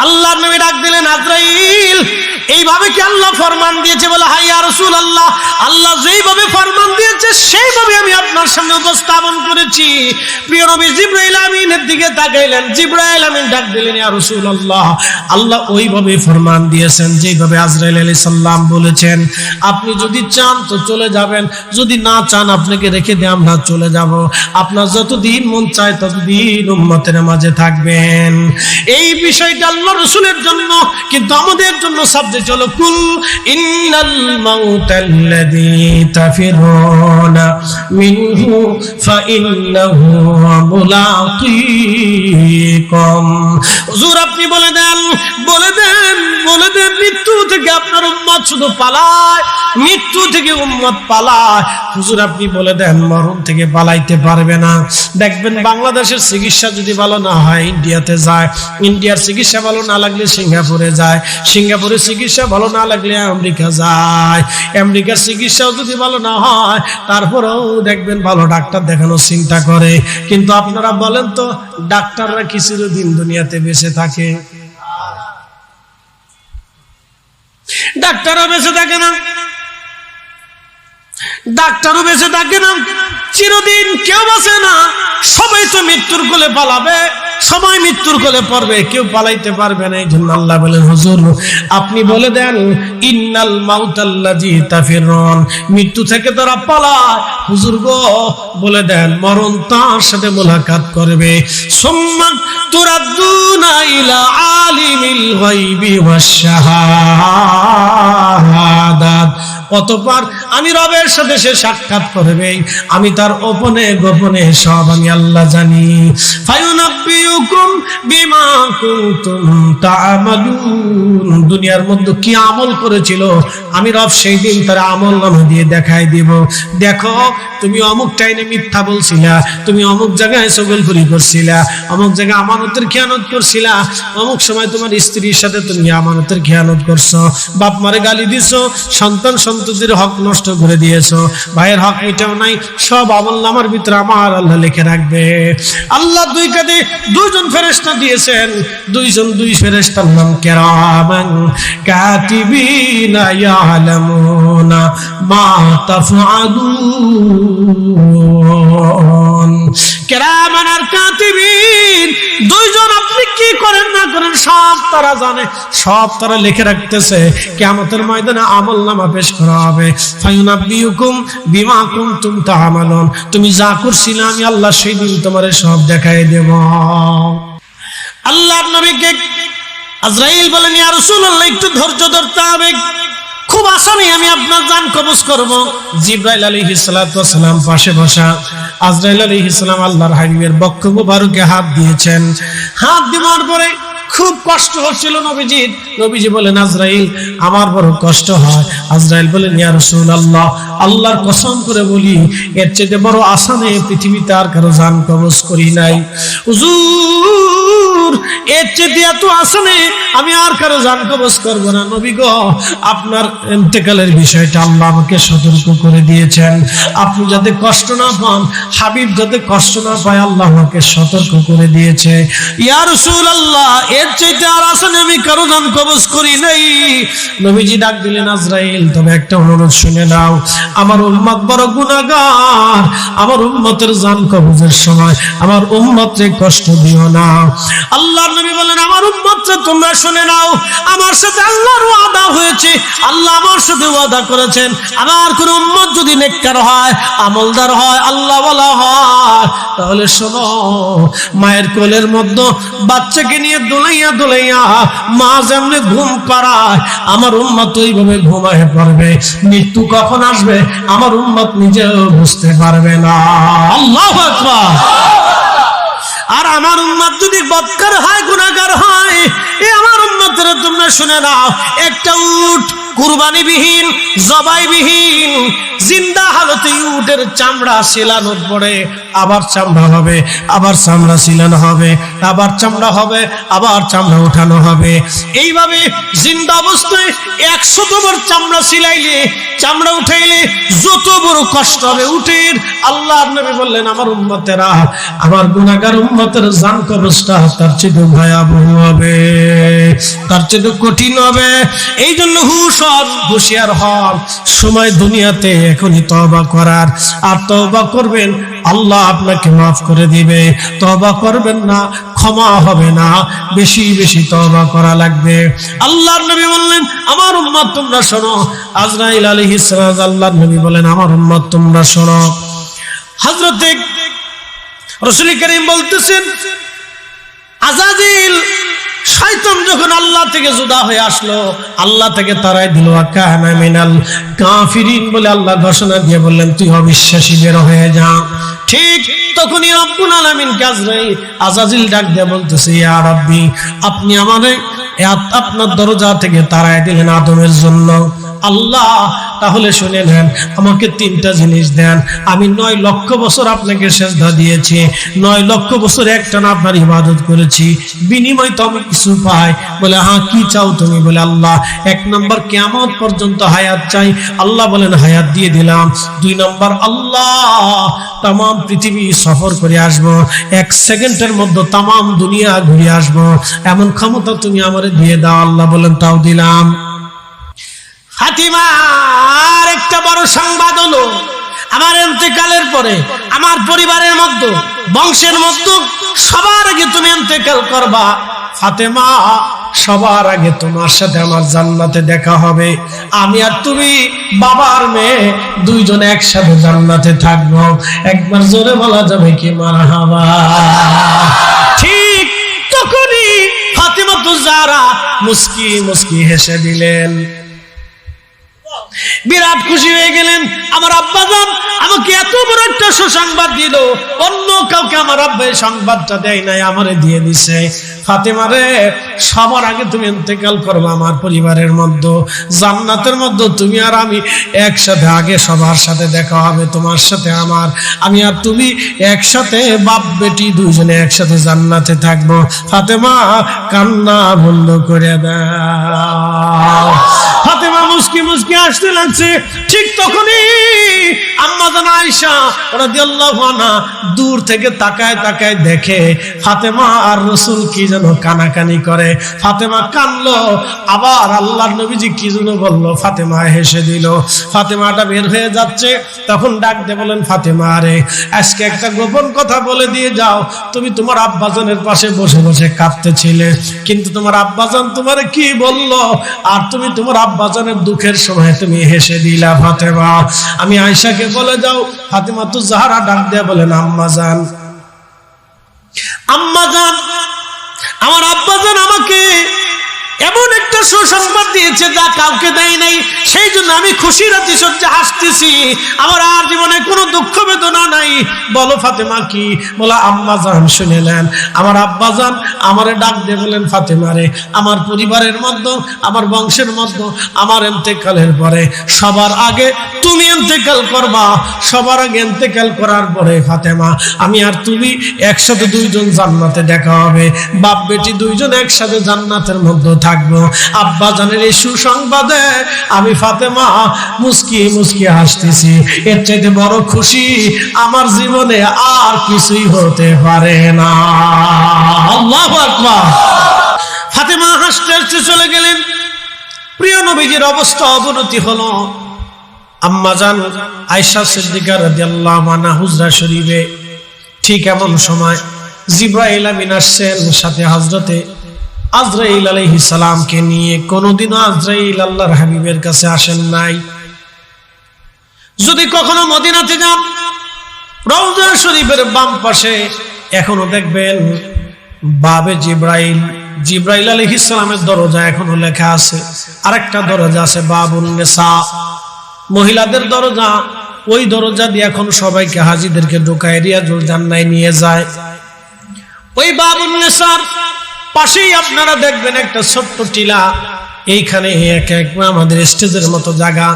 আল্লাহর নবী ডাক দিলেন, আজরাইল এইভাবে কি আল্লাহ ফরমান দিয়েছে? বলে, হ্যাঁ ইয়া রাসূলুল্লাহ, আল্লাহ যেইভাবে ফরমান দিয়েছে সেইভাবে আমি আপনার সামনে উপস্থাপন করেছি। প্রিয় নবী জিবরাইল আমিনের দিকে তাকাইলেন। জিবরাইল আমিন ডাক দিলেন, ইয়া রাসূলুল্লাহ, আল্লাহ ওইভাবে ফরমান দিয়েছেন যেইভাবে আজরাইল আলাইহিস সালাম বলেছেন। আপনি যদি চান তো চলে যাবেন, যদি না চান আপনাকে রেখে দিয়ে আমরা চলে যাব। আপনার যতদিন মন চায় ততদিন উম্মতের মাঝে থাকবেন। এই বিষয়টা আল্লাহ রাসূলের জন্য, কিন্তু আমাদের জন্য সাবজেক্ট হলো কুল ইন্নাল মাউতাল্লাযী তাফিরুনা মিনহু ফাইন্নাহু মুলাকীকুম। হুজুর আপনি বলে দেন মৃত্যু থেকে আপনার উম্মত শুধু পালায়, মৃত্যু থেকে উম্মত পালায়। হুজুর আপনি বলে দেন মরণ থেকে পালাইতে পারবে না। দেখবেন বাংলাদেশের চিকিৎসা যদি ভালো না হয় ইন্ডিয়াতে যায়, ইন্ডিয়ার চিকিৎসা ভালো না লাগলে সিঙ্গাপুরে যায়, সিঙ্গাপুরের চিকিৎসা ভালো না লাগলে আমেরিকা যায়, আমেরিকার চিকিৎসাও যদি ভালো না হয় তারপরেও দেখবেন ভালো ডাক্তার দেখানোর চিন্তা করে। কিন্তু আপনারা বলেন তো, ডাক্তাররা কি চিরদিন দুনিয়াতে বেঁচে থাকে? ডাক্তারও বেঁচে থাকে না, ডাক্তারও বেঁচে থাকে না, চিরদিন কেউ বাঁচে না। সবাই তো মৃত্যুর কোলে পালাবে, সবাই মৃত্যুর কোলে পড়বে, কেউ পালাইতে পারবে না। এই জন্য আল্লাহ বলেন, হুজুর আপনি বলে দেন ইন্নাল মাউতাল্লাযী তাফিরুন, মৃত্যু থেকে তারা পালায়। হুজুর গো বলে দেন মরণ তার সাথে মুলাকাত করবে। সুম্মা তুরাদ্দুনা ইলা আলিমিল গায়বি ওয়াশ শাহাদাত, অতঃপর আমি রবের সাথে সে সাক্ষাৎ করবে। আমি তার গোপনে গোপনে সব আমি আল্লাহ জানি। ফায়ুনাব্বিউকুম বিমা কুনতুম তা'মালুন, দুনিয়ার মধ্যে কি আমল করেছিল আমি রব সেই দিন তার আমলনামা দিয়ে দেখাই দিব। দেখো তুমি অমুক টাইমে মিথ্যা বলছিলা, তুমি অমুক জায়গায় চগলখড়ি করছিলা, অমুক জায়গায় আমানতের খেয়ানত করছিলা, অমুক সময় তোমার স্ত্রীর সাথে তুমি আমানতের খেয়ানত করছো, বাপ মারে গালি দিছো, সন্তান সন্ততির হক নষ্ট করে দিয়েছো, ভাইয়ের হক মিটাও নাই, সব আমলনামার ভিতরে আমার আল্লাহ লিখে রাখবে। আল্লাহ দুই কাঁধে দুইজন ফেরেশতা দিয়েছেন, দুই ফেরেশতার নাম কিরামান কাতিবিনা ইয়ালামুনা মা তাফআলুন। কিরামান আর কাতিবিন দুইজন, আপনি কি করেন না করেন সব তারা জানে, সব তারা লিখে রাখতেছে। কিয়ামতের ময়দানে আমলনামা পেশ করা হবে। ফায়ুনাব্বিউকুম বিমা কুনতুম তা'মালুন, তুমি যা করছিলে আমি আল্লাহ সেই দিন তোমারে সব দেখাই দেব। আল্লাহর নবীকে আজরাইল বলেন, ইয়া রাসূলুল্লাহ একটু ধৈর্য ধরতে হবে, খুব আসানি আমি আপনার জান কবজ করব। জিবরাইল আলাইহিস সালাতু ওয়াস সালাম পাশে বসা। আজরাইল আলাইহিস সালাম আল্লাহর হাবিবের বক্ষ মুবারকে হাত দিয়েছেন। হাত দেওয়ার পরে খুব কষ্ট হচ্ছিল নবীজির। নবীজি বলেন, আজরাইল আমার বড় কষ্ট হয়। আজরাইল বলেন, ইয়া রাসূলুল্লাহ আল্লাহর কসম করে বলি এর চেয়ে বড় আসানে পৃথিবীতে আর কারো জান কবজ করি নাই। হুজুর এর চেয়ে এত আসানে আমি আর কারো জান কবজ করব না। নবী গো আপনার ইন্তেকালের বিষয়টা আল্লাহ আমাকে সতর্ক করে দিয়েছেন, আপনি যাতে কষ্ট না পান, হাবিব যাতে কষ্ট না পায় আল্লাহ আমাকে সতর্ক করে দিয়েছে। ইয়া রাসূলুল্লাহ এর চাইতে আর আসানে আমি কারো জান কবজ করি নাই। নবীজি ডাক দিলেন, আজরাইল তবে একটা অনুরোধ শুনে নাও, আমার উম্মত বড় গুনাহগার, আমার উম্মতের জান কবজের সময় আমার উম্মতকে কষ্ট দিও না। আল্লাহর নবী বলেন, আমার উম্মতকে তোমরা শুনে নাও, আমার সাথে আল্লাহর ওয়াদা হয়েছে, আল্লাহ আমার সাথে ওয়াদা করেছেন, আমার কোন উম্মত যদি নেককার হয়, আমলদার হয়, আল্লাহ ওয়ালা হয়, তাহলে শোনো মায়ের কোলের মধ্যে বাচ্চাকে নিয়ে দোলাইয়া দোলাইয়া মা যেমনি ঘুম পাড়ায় আমার উম্মত ওইভাবে ঘুমায় পড়বে। মৃত্যু কখন আসবে আমার উম্মত নিজেও বুঝতে পারবে না। আল্লাহু আকবার। আর আমার উম্মত যদি বদকার হয়, গুনাহগার হয়, এই আমার উম্মতরা তোমরা শুনে নাও, একটা উট কুরবানি বিহীন, জবাই বিহীন, জিন্দা হালতে উটের চামড়া ছিলানোর পরে আবার চামড়া হবে, আবার চামড়া ছিলানো হবে, আবার চামড়া হবে, আবার চামড়া উঠানো হবে। এইভাবে জিন্দা অবস্থায় 100বার চামড়া ছিলাইলে, চামড়া উঠাইলে যত বড় কষ্ট হবে উটের, আল্লাহর নবী বললেন আমার উম্মতেরা, আমার গুনাহগার উম্মতের জান কবজটা তার চেয়ে ভয়াবহ হবে। তার চেয়ে কঠিন হবে। এই জন্য হুঁশিয়ার হন, সময় দুনিয়াতে এখনই তওবা করার। আর তওবা করবেন, আল্লাহ আপনাকে মাফ করে দিবে। তওবা করবেন না, ক্ষমা হবে না। বেশি বেশি তওবা করা লাগবে। আল্লাহর নবী বললেন, আমার উম্মত তোমরা শোনো। আজরাইল আলাইহিস সালাম, আল্লাহর নবী বলেন, আমার উম্মত তোমরা শোনো। হযরতে রাসূল করিম বলতেছেন, আযাজিল শয়তান যখন আল্লাহ থেকে জুদা হয়ে আসলো, আল্লাহ থেকে তারাই দিল, কানা মিনাল কাফিরিন বলে আল্লাহ ঘোষণা দিয়ে বললেন, তুই অবিশ্বাসী, বের হয়ে যা। ঠিক তখনই রব্বুল আলামিন আযাজিল ডাক দিয়ে বলতেছে, ইয়া রাব্বি, আপনি আমারে আপনার দরজা থেকে তারাই দিলেন আদমের জন্য। আল্লাহ, তাহলে শুনে নেন, আমাকে 3টা জিনিস দেন। আমি 9 লক্ষ বছর আপনাকে সেজদা দিয়েছি, 9 লক্ষ বছর একটানা আপনার ইবাদত করেছি, বিনিময় তো আমি কিছু পাই। বলে, হ্যাঁ, কি চাও তুমি? বলে, আল্লাহ, 1 নম্বর কিয়ামত পর্যন্ত হায়াত চাই। আল্লাহ বলেন, হায়াত দিয়ে দিলাম। 2 নম্বর, আল্লাহ, তাম পৃথিবী সফর করে আসবো, 1 সেকেন্ডের মধ্যে তাম দুনিয়া ঘুরে আসবো, এমন ক্ষমতা তুমি আমারে দিয়ে দাও। আল্লাহ বলেন, তাও দিলাম। ফাতিমার একটা বড় সংবাদ হলো, আমার ইন্তেকালের পরে আমার পরিবারের মধ্যে, বংশের মধ্যে সবার আগে তুমি ইন্তেকাল করবা। ফাতেমা, সবার আগে তোমার সাথে আমার জান্নাতে দেখা হবে। আমি আর তুমি, বাবার মেয়ে, 2 জন একসাথে জান্নাতে থাকবো। একবার জোরে বলা যাবে কি মারহাবা? ঠিক তখনই ফাতেমা তো যারা মুস্কি মুস্কি হেসে দিলেন, বিরাট খুশি হয়ে গেলেন। আমার আব্বাজান আমাকে এত বড় একটা সুসংবাদ দিল, অন্য কাউকে আমার আব্বা এই সংবাদটা দেয় নাই, আমারে দিয়ে দিছে। ফাতেমা রে, সবার আগে তুমি ইন্তেকাল করবে আমার পরিবারের মধ্যে, জান্নাতের মধ্যে তুমি আর আমি একসাথে, আগে সবার সাথে দেখা হবে তোমার সাথে আমার। আমি আর তুমি একসাথে, বাপ বেটি 2 জনে একসাথে জান্নাতে থাকবো। ফাতেমা, কান্না বন্ধ করে দাও। ফাতেমা মুস্কি মুস্কি আসতে লাগছে। ঠিক তখনই আম্মা জান আয়েশা রাদিয়াল্লাহু আনহা দূর থেকে তাকায় তাকায় দেখে ফাতেমা আর রাসূল কি যেন কানাকানি করে। ফাতেমা কানলো, আবার আল্লাহর নবীজি কি যেন বললো, ফাতেমা হেসে দিল। ফাতেমাটা বের হয়ে যাচ্ছে, তখন ডাক দিয়ে বলেন, ফাতেমা রে, আজকে একটা গোপন কথা বলে দিয়ে যাও। তুমি তোমার আব্বাজানের পাশে বসে বসে কাঁদতেছিলে, কিন্তু তোমার আব্বাজান তোমারে কি বললো, আর তুমি তোমার আব্বাজানের দুঃখের সময় তুমি হেসে দিলা। ফাতেমা, আমি আয়েশাকে বলে যাও। ফাতেমা তো জাহরা ডাক দিয়ে বলেন, আম্মা জান, আম্মা জান, আমার আব্বাজান আমাকে এমন একটা সুসংবাদ দিয়েছে যা কাউকে দেয় নাই, সেই জন্য আমি খুশির অতিশয্যে হাসতেছি, আমার আর জীবনে কোনো দুঃখ বেদনা নাই। বলো ফাতেমা কি? বলা, আম্মা জান শুনে নেন, আমার আব্বা জান আমারে ডাক দিয়ে বলেন, ফাতেমা রে, আমার পরিবারের মধ্যে, আমার বংশের মধ্যে আমার ইন্তেকালের পরে সবার আগে তুমি ইন্তেকাল করবা। সবার আগে ইন্তেকাল করার পরে ফাতেমা, আমি আর তুমি একসাথে 2 জন জান্নাতে দেখা হবে, বাপ বেটি 2 জন একসাথে জান্নাতের মধ্যে থাকবো। আব্বা জানের এই সুসংবাদে আমি ফাতেমা মুস্কি মুস্কি হাসতেছি। এর চাইতে বড় খুশি আমার জীবনে আর কিছুই হতে পারে না। আল্লাহু আকবার। ফাতেমা হাসতে হাসতে চলে গেলেন। প্রিয় নবীজির অবস্থা অবনতি হলো। আম্মা জান আয়েশা সিদ্দিকা রাদিয়াল্লাহু আনহা হুজরা শরীফে ঠিক এমন সময় জিবরাইল আমিন আসছেন, সাথে হযরতে আজরাইল আলাইহিস সালামকে নিয়ে। কোনদিনও আজরাইল আল্লাহর হাবিবের কাছে আসেন নাই। যদি কখনো মদিনাতে যান, রওজা শরীফের বাম পাশে এখনো দেখবেন বাবে জিবরাইল, জিবরাইল আলাইহিস সালামের দরজা এখনো লেখা আছে। আরেকটা দরজা আছে বাবুন নিসা, মহিলাদের দরজা। ওই দরজা দিয়ে এখন সবাইকে, হাজীদেরকে ঢোকায় রিয়াজুল জান্নায় নিয়ে যায়। ওই বাবুন নিসার পাশেই আপনারা দেখবেন একটা ছোট্ট টিলা। এইখানে আমাদের স্টেজের মতো জায়গা,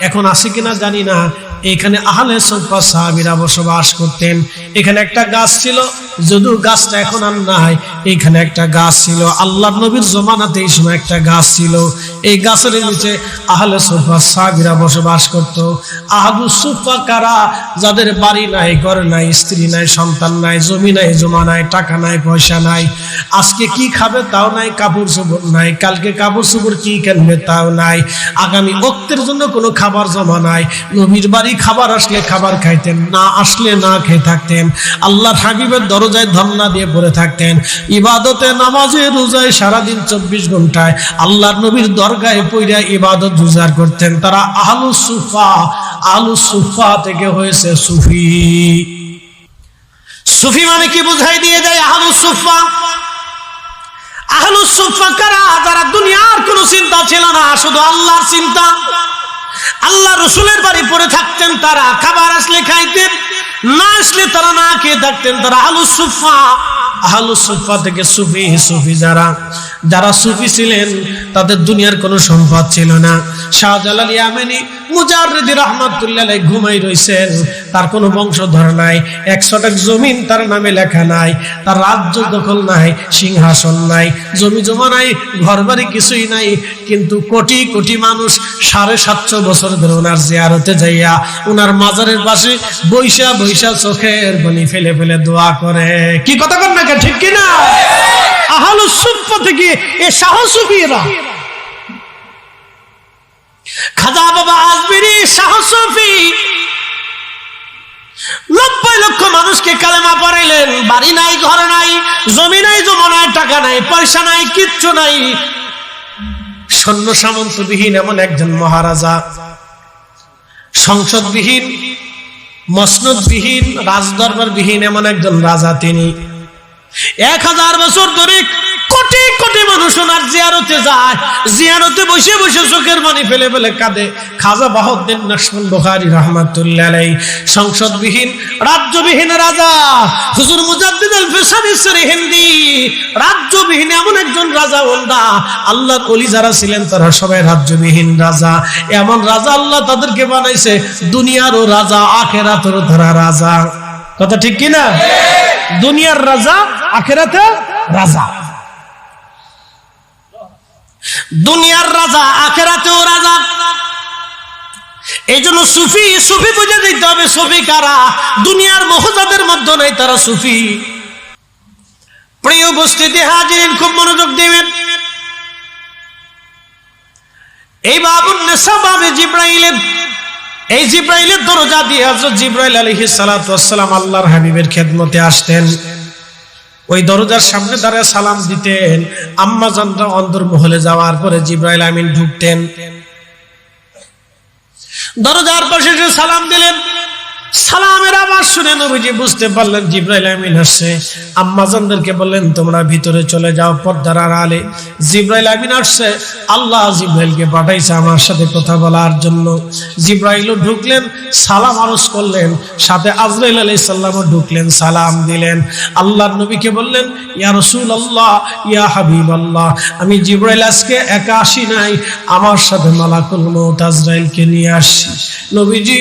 এখন আছে কিনা জানি না। এইখানে আহলে সুফফা সাহাবীরা বসবাস করতেন। এখানে একটা গাছ ছিল, যদিও গাছটা এখন আর নাই, এইখানে একটা গাছ ছিল আল্লাহর নবীর জমানাতে, এই সময় একটা গাছ ছিল। এই গাছের নিচে আহলে সুফা সাহাবীরা বসবাস করত। আহলু সুফা কারা? যাদের বাড়ি নাই, ঘর নাই, স্ত্রী নাই, সন্তান নাই, জমি নাই, জমা নাই, টাকা নাই, পয়সা নাই, আজকে কি খাবে তাও নাই, কাপড় চোপড় নাই, কালকে কাপড় চোপড় কি কিনবে তাও নাই, আগামী ওয়াক্তের জন্য কোনো খাবার জমা নাই। নবীর বাড়ি খাবার আসলে খাবার খাইতেন, না আসলে না খেয়ে থাকতেন। আল্লাহর হাবিবের দরজায় ধন্না দিয়ে পড়ে থাকতেন, ইবাদতে, নামাজে, রোজায় সারাদিন 24 ঘন্টায় আল্লাহর নবীর দরগায় পইরা ইবাদত গুজার করতেন। তারা আহলুস সুফা। আহলুস সুফা থেকে হয়েছে সুফি। সুফি মানে কি বুঝাই দিয়ে যায় আহলুস সুফা। আহলুস সুফা কারা? যারা দুনিয়ার কোনো চিন্তা ছিল না, শুধু আল্লাহর চিন্তা। আল্লাহ রসুলের বাড়ি পড়ে থাকতেন, তারা খাবার আসলে খাইতেন, না আসলে তারা না খেয়ে থাকতেন। তারা আহলুস সুফা। আহলুস সুফা থেকে সুফি। সুফি যারা সুফি ছিলেন তাদের দুনিয়ার কোনো সম্পদ ছিল না। শাহজালাল ইয়ামানি মুজাররিদি রাহমাতুল্লাহ আলাইহি ঘুমাই রইছেন, তার কোনো বংশধর নাই, 1 শতক জমিন তার নামে লেখা নাই, তার রাজ্য দখল নাই, সিংহাসন নাই, জমি জমা নাই, ঘরবাড়ি কিছুই নাই, কিন্তু কোটি কোটি মানুষ 750 বছর ধরে ওনার জিয়ারতে যাইয়া ওনার মাজারের পাশে বৈশা বৈশা চোখের পানি ফেলে ফেলে দোয়া করে। কি কথা কর না, ঠিক কিনা? আহলুস সুফা থেকে এ শাহ সুফিরা, খাজা বাবা আজমিরি শাহ সুফি 90 লক্ষ মানুষকে কালেমা পড়াইলেন। বাড়ি নাই, ঘর নাই, জমি নাই, জমা নাই, টাকা নাই, পয়সা নাই, কিচ্ছু নাই। সৈন্য সামন্তবিহীন এমন একজন মহারাজা, সংসদবিহীন, মসনদবিহীন, রাজদরবারবিহীন এমন একজন রাজা। তিনি 1000 বছর ধরে কোটি কোটি মানুষ ওনার জিয়ারতে যায়, জিয়ারতে বসে বসে চোখের পানি ফেলে ফেলে কাঁদে। খাজা বাহাউদ্দিন নাশবন্দি বুখারী রাহমাতুল্লাহ আলাইহি সংসদবিহীন, রাজ্যবিহীন রাজা। হুজুর মুজাদ্দিদ আল ফিসানি হিন্দি রাজ্যবিহীন এমন একজন রাজা। ওন্দা আল্লাহর ওলি যারা ছিলেন তারা সবাই রাজ্যবিহীন রাজা। এমন রাজা আল্লাহ তাদেরকে বানাইছে, দুনিয়ারও রাজা, আখিরাতেরও তারা রাজা। কথা ঠিক কিনা? দুনিয়ার রাজা, আখিরাতে রাজা। দুনিয়ার রাজা, আখিরাতেও রাজা। এই জন্য সুফি সুফি বুঝে দিতে হবে। সুফি কারা? দুনিয়ার মোহ যাদের মধ্যে নাই তারা সুফি। প্রিয় উপস্থিতি হাজিরিন, খুব মনোযোগ দিবেন। এই বাবুন নেশা বাবে জিব্রাইলের, এই জিব্রাইলের দরজা দিয়ে হযরত জিব্রাইল আলাইহিস সালাতু ওয়াস সালাম আল্লাহর হাবিবের খেদমতে আসতেন। ওই দরজার সামনে দাঁড়িয়ে সালাম দিতেন। আম্মা জানরা অন্দরমহলে যাওয়ার পরে জিব্রাইল আমিন ঢুকতেন, দরজার পাশে সালাম দিলেন। সালামের আওয়াজ শুনে নবীজি বুঝতে পারলেন জিব্রাইল আমিন আসছে। আম্মা জানদেরকে বললেন তোমরা ভিতরে চলে যাও, পর্দার আড়ালে জিব্রাইল আমিন আসছে। আল্লাহ জিব্রাইলকে পাঠাইছে আমার সাথে কথা বলার জন্য। জিব্রাইলও ঢুকলেন, সালাম আরজ করলেন, সাথে আজরাইল আলাইহিস সালামও ঢুকলেন, সালাম দিলেন। আল্লাহর নবীকে বললেন ইয়া রাসূলুল্লাহ, ইয়া হাবিবাল্লাহ, আমি জিব্রাইল আজকে একা আসি নাই, আমার সাথে মালাকুল মউত আজরাইলকে নিয়ে আসছি। নবীজি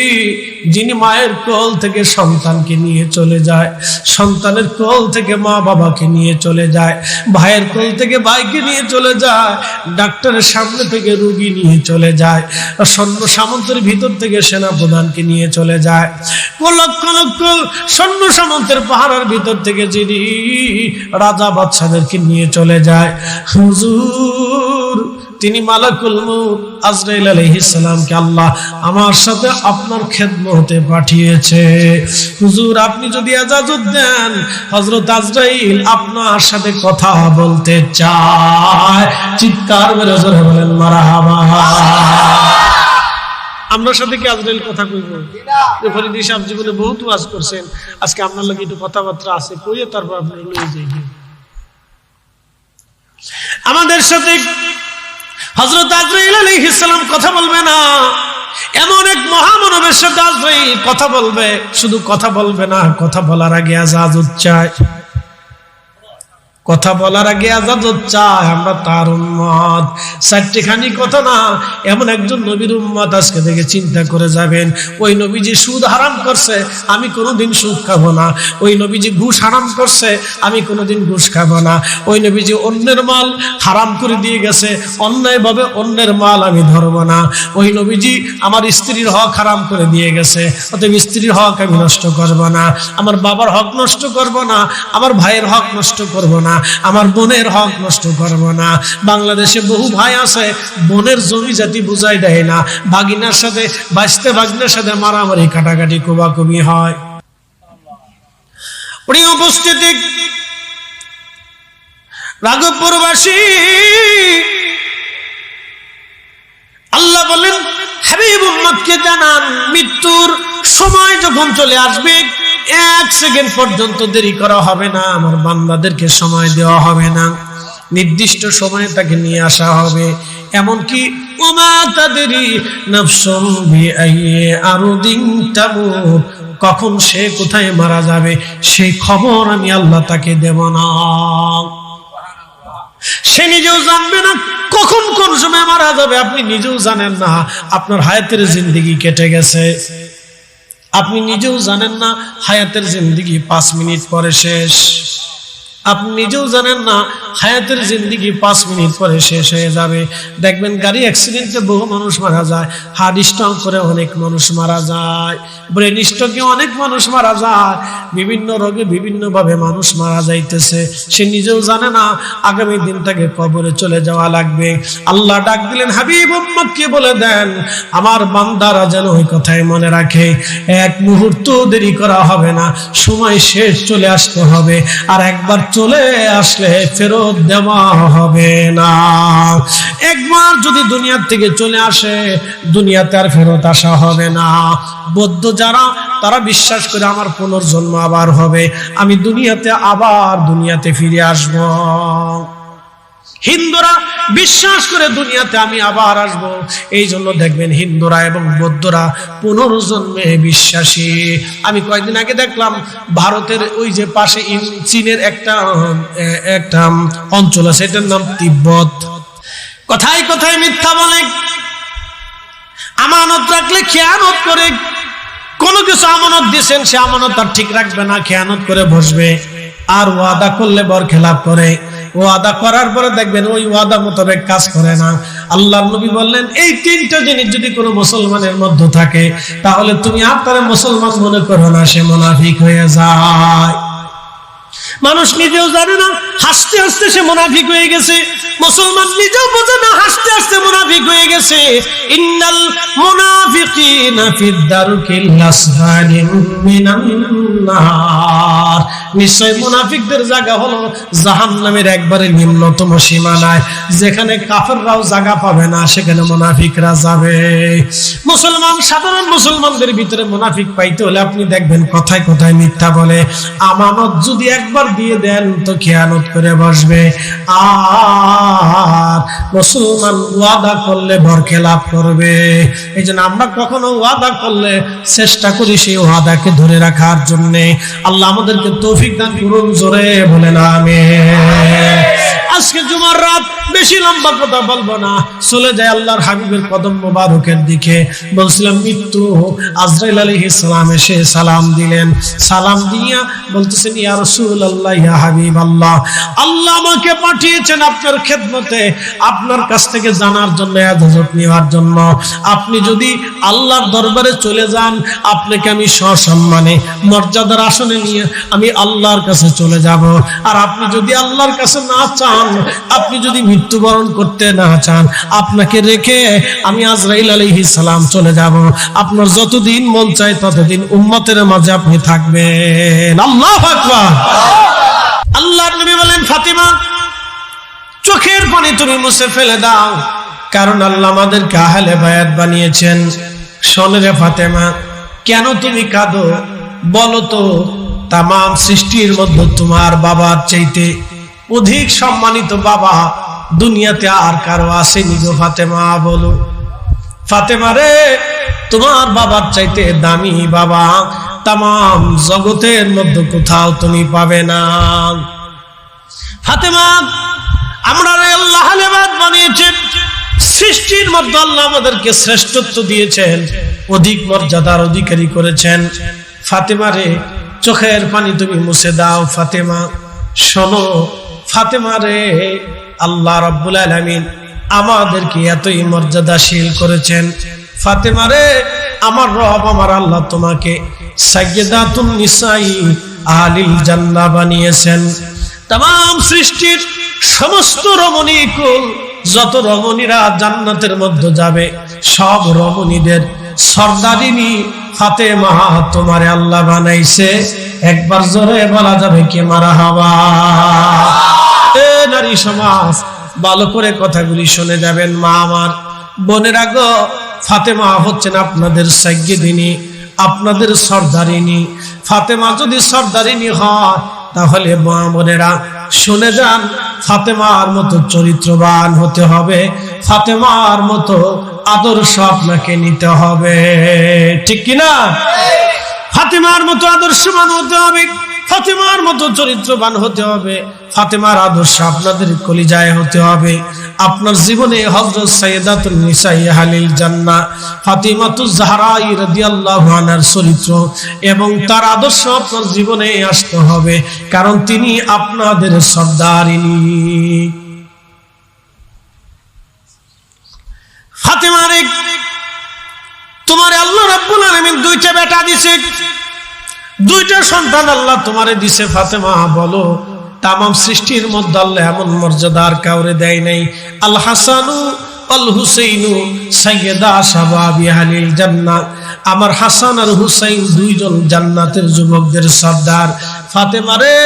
যিনি মায়ের কোল থেকে সন্তানকে নিয়ে চলে যায়, সন্তানের কোল থেকে মা বাবাকে নিয়ে চলে যায়, ভাইয়ের কোল থেকে ভাইকে নিয়ে চলে যায়, ডাক্তারের সামনে থেকে রোগী নিয়ে চলে যায়, সৈন্য সামন্তের ভিতর থেকে সেনা প্রধানকে নিয়ে চলে যায়, লক্ষ লক্ষ সৈন্য সামন্তের পাহাড়ের ভিতর থেকে যিনি রাজা বাদশাদেরকে নিয়ে চলে যায়, হুজুর তিনি মালাকুল মউত আজরাইল আলাইহিস সালামকে আল্লাহ আমার সাথে আপনার খেদমতে পাঠিয়েছে। হুজুর আপনি যদি ইজাজত দেন, হযরত আজরাইল আপনার সাথে কথা বলতে চায়। চিৎকার মেরে জোরে বলেন মারহাবা। আমরা সাথে কি আজরাইল কথা কইব? ফরিদি সাহেব জীবনে বহুত ওয়াজ করছেন, আজকে আপনার লাগি একটু কথাবার্তা আছে, কইয়ে তারপর আপনি লয়ে যাইবেন। আমাদের সাথে হযরত আজরাইল আলাইহিস সালাম কথা বলবে না, এমন এক মহামানবের সাথে আজরাইল কথা বলবে। শুধু কথা বলবে না, কথা বলার আগে ইজাজত চায়। কথা বলার আগে ইজাজত চায়, আমরা তার উম্মত। চারটিখানি কথা না, এমন একজন নবীর উম্মত আজকে থেকে চিন্তা করে যাবেন, ওই নবীজি সুদ হারাম করছে, আমি কোনোদিন সুদ খাবো না। ওই নবীজি ঘুষ হারাম করছে, আমি কোনোদিন ঘুষ খাবো না। ওই নবীজি অন্যের মাল হারাম করে দিয়ে গেছে, অন্যায়ভাবে অন্যের মাল আমি ধরবো না। ওই নবীজি আমার স্ত্রীর হক হারাম করে দিয়ে গেছে, অতএব স্ত্রীর হক আমি নষ্ট করবো না। আমার বাবার হক নষ্ট করবো না, আমার ভাইয়ের হক নষ্ট করবো না, আমার বোনের হক নষ্ট করব না। বাংলাদেশে বহু ভাই আছে, বোনের জমি জাতি বুঝাই দেয় না, ভাগিনার সাথে বাঁচতে ভাগিনার সাথে মারামারি কাটাকাটি কোবাকুবি হয়। প্রিয় উপস্থিতি, রাঘবপুরবাসী, আল্লাহ বলেন হাবিব উম্মতকে জানান, মৃত্যুর সময় যখন চলে আসবে, 1 সেকেন্ড পর্যন্ত দেরি করা হবে না, আমার বান্দাদেরকে সময় দেওয়া হবে না, নির্দিষ্ট সময়ে তাকে নিয়ে আসা হবে। এমনকি ওমা তাদেরি নাফসুম বিআইয়ি আরদিন তামুত, কখন সে কোথায় মারা যাবে সেই খবর আমি আল্লাহ তাকে দেব না। সে নিজেও জানবে না কখন কোন সময় মারা যাবে, আপনি নিজেও জানেন না। আপনার হায়াতের জিন্দেগি কেটে গেছে, আপনি নিজেও জানেন না হায়াতের জিন্দেগি 5 মিনিট পরে শেষ। আপনি নিজেও জানেন না হায়াতের জিন্দেগি 5 মিনিট পরে শেষ হয়ে যাবে। দেখবেন গাড়ি অ্যাক্সিডেন্টে বহু মানুষ মারা যায়, হার্ট স্ট্রোক করে অনেক মানুষ মারা যায়, ব্রেন স্ট্রোকে অনেক মানুষ মারা যায়, বিভিন্ন রোগে বিভিন্ন ভাবে মানুষ মারা যাইতেছে। সে নিজেও জানে না আগামী দিন তাকে কবরে চলে যাওয়া লাগবে। আল্লাহ ডাক দিলেন, হাবিব উম্মতকে বলে দেন আমার বান্দারা যেন ওই কথাই মনে রাখে, 1 মুহূর্ত দেরি করা হবে না, সময় শেষ চলে আসতে হবে, আর একবার চলে আসলে ফেরত দেওয়া হবে না। একবার যদি দুনিয়ার থেকে চলে আসে, দুনিয়াতে আর ফেরত আসা হবে না। বৌদ্ধ যারা, তারা বিশ্বাস করে আমার পুনর্জন্ম আবার হবে, আমি দুনিয়াতে ফিরে আসব। হিন্দুরা বিশ্বাস করে দুনিয়াতে আমি আবার আসব। এই জন্য দেখবেন হিন্দুরা এবং বৌদ্ধরা পুনর্জন্মে বিশ্বাসী। আমি কয়েকদিন আগে দেখলাম ভারতের ওই যে পাশে চীনের একটা অঞ্চল আছে, এটার নাম তিব্বত। কথায় কথায় মিথ্যা বলে, আমানত রাখলে খেয়ানত করে। কোনো কিছু আমানত দিয়েছেন, সে আমানত আর ঠিক রাখবে না, খেয়ানত করে বসবে। আর ওয়াদা করলে বরখেলাপ করে, ওয়াদা করার পরে দেখবেন ওই ওয়াদা মোতাবেক কাজ করে না। আল্লাহর নবী বললেন, এই 3টা জিনিস যদি কোনো মুসলমানের মধ্যে থাকে, তাহলে তুমি আর তারে মুসলমান মনে করো না, সে মুনাফিক হয়ে যায়। মানুষ নিজেও জানে না, হাসতে হাসতে সে মুনাফিক হয়ে গেছে। মুসলমান নিজেও বোঝে না, হাসতে হাসতে মুনাফিক হয়ে গেছে। ইন্নাল মুনাফিকিনা ফিদ দারকিল আসফালি মিনান নার, নিশ্চয় মুনাফিকদের জায়গা হলো জাহান্নামের একবারে নিম্নতম সীমানায়, যেখানে কাফেররাও জায়গা পাবে না, সেখানে মুনাফিকরা যাবে। মুসলমান, সাধারণ মুসলমানদের ভিতরে মুনাফিক পাইতে হলে আপনি দেখবেন কথায় কথায় মিথ্যা বলে। আমানত যদি একবার দিয়ে দেন তো খেয়ানত করে বসবে। আর মুসলমান ওয়াদা করলে বরখেলাপ করবে। এই জন্য আমরা কখনো ওয়াদা করলে চেষ্টা করি সেই ওয়াদাকে ধরে রাখার জন্য। আল্লাহ আমাদেরকে তৌফিক দান করুন, জোরে বলেন আমিন। আজকে জুমার রাত, বেশি লম্বা কথা বলবো না, চলে যায় আল্লাহর হাবিবের কদম মোবারকের দিকে। বলছিলাম মৃত্যু, আজরাইল আলাইহিস সালাম এসে সালাম দিলেন। সালাম দিয়া বলতেছেন, ইয়া রাসূলুল্লাহ, ইয়া হাবিবাল্লাহ, আল্লাহ আমাকে পাঠিয়েছেন আপনার খেদমতে, আপনার কাছ থেকে জানার জন্য, ইজাজত নেওয়ার জন্য। আপনি যদি আল্লাহর দরবারে চলে যান, আপনাকে আমি সসম্মানে মর্যাদার আসনে নিয়ে আমি আল্লাহর কাছে চলে যাব। আর আপনি যদি আল্লাহর কাছে না চান, আপনি যদি মৃত্যুবরণ করতে না চান, আপনাকে রেখে আমি আজরাইল আলাইহিস সালাম চলে যাব। আপনার যতদিন মন চায় ততদিন উম্মতের মাঝে আপনি থাকবেন। আল্লাহু আকবার। আল্লাহর নবী বলেন, ফাতিমা, চোখের পানি তুমি মুছে ফেলে দাও, কারণ আল্লাহ আমাদেরকে আহলে বায়াত বানিয়েছেন। শোন রে ফাতেমা, কেন তুমি কাঁদো বলো তো? তাম সৃষ্টির মধ্যে তোমার বাবার চাইতে অধিক সম্মানিত বাবা দুনিয়াতে আর কারো আসেনি গো ফাতেমা, বলো। ফাতেমা রে, তোমার বাবার চাইতে দামি বাবা তাম জগতের মধ্যে কোথাও তুমি পাবে না। ফাতেমা আমরা আল্লাহ নেবাদ বানিয়েছেন, সৃষ্টির মধ্যে আল্লাহ আমাদেরকে শ্রেষ্ঠত্ব দিয়েছেন, অধিক মর্যাদার অধিকারী করেছেন। ফাতেমা রে চোখের পানি তুমি মুছে দাও। ফাতেমা শোনো, ফাতেমা রে আল্লাহ রাব্বুল আলামিন আমাদেরকে এতই মর্যাদাশীল করেছেন। ফাতেমা রে আমার রব আমার আল্লাহ তোমাকে সাইয়্যিদাতুন নিসাই আহলিল জান্নাহ বানিয়েছেন। तमाम সৃষ্টির সমস্ত রমণীকুল যত রমণীরা জান্নাতের মধ্যে যাবে সব রমণীদের সরদারিনী ফাতেমা তোমারে আল্লাহ বানাইছে। একবার জোরে বলা যাবে কি মারহাবা। এ নারী সমাজ ভালো করে কথাগুলি শুনে যাবেন। মা আমার বোনেরা গো, ফাতেমা হচ্ছেন আপনাদের সাইয়্যিদিনী, আপনাদের সরদারিনী। ফাতেমা যদি সরদারিনী হয় তাহলে মা বোনেরা শুনে যান, ফাতেমার মতো চরিত্রবান হতে হবে, ফাতেমার মতো আদর্শ আপনাকে নিতে হবে, ঠিক কিনা? ফাতেমার মতো আদর্শবান হতে হবে, ফাতেমার মতো চরিত্রবান হতে হবে, ফাতেমার আদর্শ আপনাদের কলিজায় হতে হবে। আপনার জীবনে হযরত সাইয়্যিদাতুন নিসাই আহলিল জান্নাহ ফাতিমাতুজ জাহরা রাদিয়াল্লাহু আনহার চরিত্র এবং তার আদর্শ আপনার জীবনে আসতে হবে, কারণ তিনি আপনাদের সরদারিনী। ফাতেমা রে তোমারে আল্লাহ রাব্বুল আলামিন দুইটা বেটা দিয়েছে, দুইটা সন্তান আল্লাহ তোমারে দিছে। ফাতেমা বলো, তামাম সৃষ্টির মধ্যে আল্লাহ এমন মর্যাদা আর কাউরে দেয় নাই। আল হাসানু আল হুসাইনু সাইয়্যিদা শাবাবি আহলিল জান্নাহ, আমার হাসান আর হুসাইন দুইজন জান্নাতের যুবকদের সর্দার। ফাতেমা রে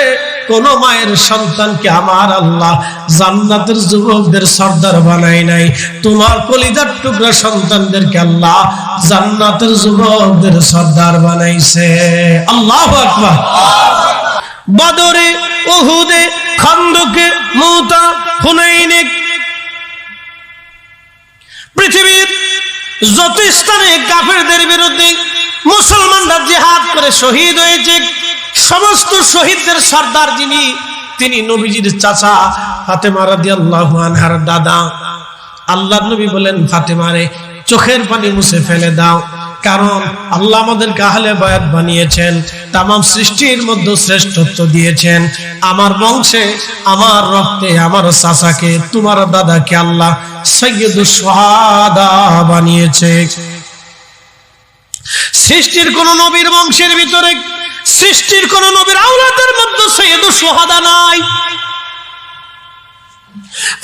কোন মায়ের সন্তানকে আমার আল্লাহ জান্নাতের যুবকদের সর্দার বানায় নাই, তোমার কলিজার টুকরা সন্তানদেরকে আল্লাহ জান্নাতের যুবকদের সর্দার বানাইছে। আল্লাহু আকবার। বদরে, উহুদে, খন্দকে, মুতা, হুনাইনে, পৃথিবীর যত স্থানে কাফেরদের বিরুদ্ধে মুসলমানরা জিহাদ করে শহীদ হয়েছে, সমস্ত শহীদদের সর্দার যিনি, তিনি নবীজির চাচা ফাতেমা রাদিয়াল্লাহু আনহার দাদা। আল্লাহর নবী বলেন, ফাতেমা রে চোখের পানি মুছে ফেলে দাও, কারণ আল্লাহ আমাদেরকে আহলে বায়াত বানিয়েছেন, তামাম সৃষ্টির মধ্যে শ্রেষ্ঠত্ব দিয়েছেন। আমার বংশে, আমার রক্তে, আমার চাচাকে, তোমার দাদাকে আল্লাহ সাইয়্যিদুশ শুহাদা বানিয়েছে। সৃষ্টির কোন নবীর বংশের ভিতরে, সৃষ্টির কোন নবীর আওলাদের মধ্যে সাইয়্যিদুশ শুহাদা নাই।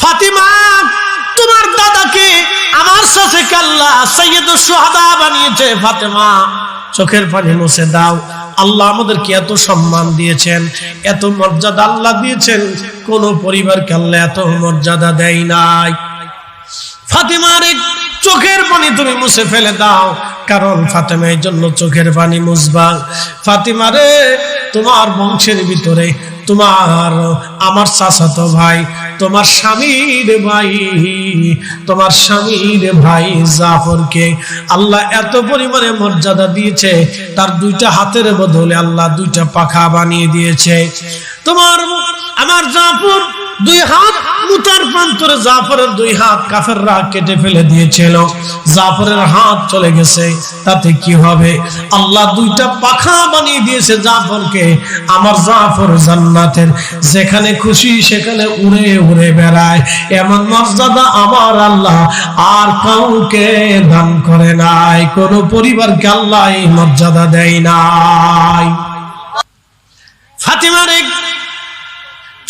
ফাতিমা তোমার দাদাকে, আমার চাচাকে আল্লাহ সাইয়্যিদুশ শুহাদা বানিয়েছে। ফাতেমা চোখের পানি মুছে দাও। আল্লাহ আমাদেরকে এত সম্মান দিয়েছেন, এত মর্যাদা আল্লাহ দিয়েছেন, কোন পরিবারকে আল্লাহ এত মর্যাদা দেয় নাই। ফাতেমার চোখের পানি তুমি মুছে ফেলে দাও, কারণ ফাতেমার জন্য চোখের পানি মুছবা। ফাতেমা রে তোমার বংশের ভিতরে তোমার আমার চাচাতো ভাই, তোমার স্বামীর ভাই, তোমার স্বামীর ভাই জাফরকে আল্লাহ এত পরিমাণে মর্যাদা দিয়েছে, তার দুইটা হাতের বদলে আল্লাহ দুইটা পাখা বানিয়ে দিয়েছে। তোমার আমার জাফর দুই হাত, মুতার প্রান্তরে জাফরের দুই হাত কাফেররা কেটে ফেলে দিয়েছিল, জাফরের হাত চলে গেছে, তাতে কি হবে? আল্লাহ দুইটা পাখা বানিয়ে দিয়েছে জাফরকে। আমার জাফর জান্নাতের যেখানে খুশি সেখানে উড়ে উড়ে বেড়ায়, এমন মর্যাদা আমার আল্লাহ আর কাউকে দান করে নাই, কোন পরিবারকে আল্লাহ এই মর্যাদা দেয় নাই। ফাতেমার